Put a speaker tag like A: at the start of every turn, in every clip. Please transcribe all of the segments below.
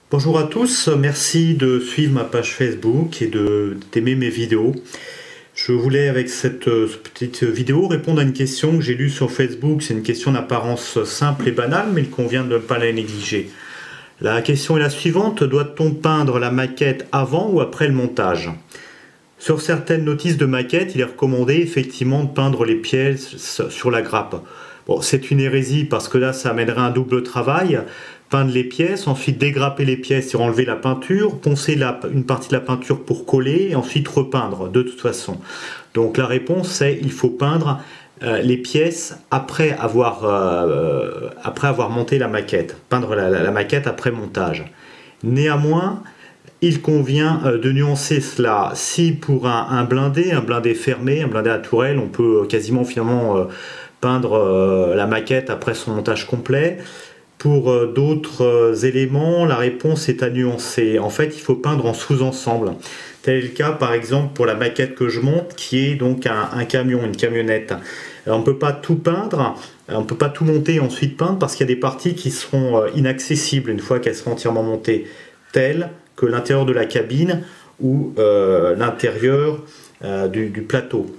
A: Bonjour à tous, merci de suivre ma page Facebook et d'aimer mes vidéos. Je voulais avec cette petite vidéo répondre à une question que j'ai lue sur Facebook. C'est une question d'apparence simple et banale, mais il convient de ne pas la négliger. La question est la suivante: doit-on peindre la maquette avant ou après le montage? Sur certaines notices de maquette, il est recommandé effectivement de peindre les pièces sur la grappe. Bon, c'est une hérésie parce que là, ça amènerait un double travail. Peindre les pièces, ensuite dégrapper les pièces et enlever la peinture, poncer une partie de la peinture pour coller et ensuite repeindre de toute façon. Donc la réponse c'est il faut peindre les pièces après avoir monté la maquette. Peindre la maquette après montage. Néanmoins, il convient de nuancer cela. Si pour un blindé fermé, un blindé à tourelle, on peut quasiment finalement peindre la maquette après son montage complet. Pour d'autres éléments, la réponse est à nuancer. En fait, il faut peindre en sous-ensemble. Tel est le cas, par exemple, pour la maquette que je monte, qui est donc un camion, une camionnette. Alors, on ne peut pas tout peindre, on ne peut pas tout monter et ensuite peindre, parce qu'il y a des parties qui seront inaccessibles une fois qu'elles seront entièrement montées, telles que l'intérieur de la cabine ou l'intérieur du plateau.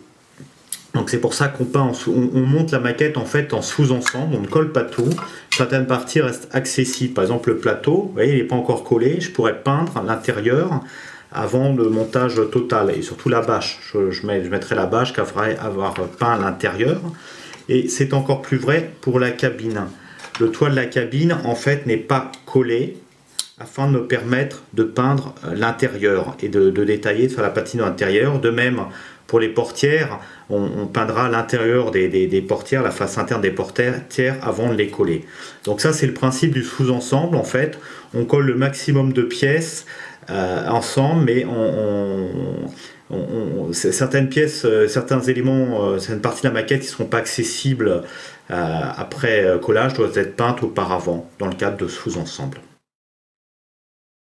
A: Donc c'est pour ça qu'on peint, on monte la maquette en fait en sous-ensemble, on ne colle pas tout. Certaines parties restent accessibles, par exemple le plateau, vous voyez, il n'est pas encore collé, je pourrais peindre l'intérieur avant le montage total, et surtout la bâche. Je mettrai la bâche qu'après avoir peint l'intérieur, et c'est encore plus vrai pour la cabine. Le toit de la cabine en fait n'est pas collé, afin de me permettre de peindre l'intérieur et de détailler, de faire la patine intérieure. De même, pour les portières, on peindra l'intérieur des portières, la face interne des portières avant de les coller. Donc ça, c'est le principe du sous-ensemble. En fait, on colle le maximum de pièces ensemble, mais certaines pièces, certains éléments, certaines parties de la maquette qui ne seront pas accessibles après collage doivent être peintes auparavant dans le cadre de sous-ensemble.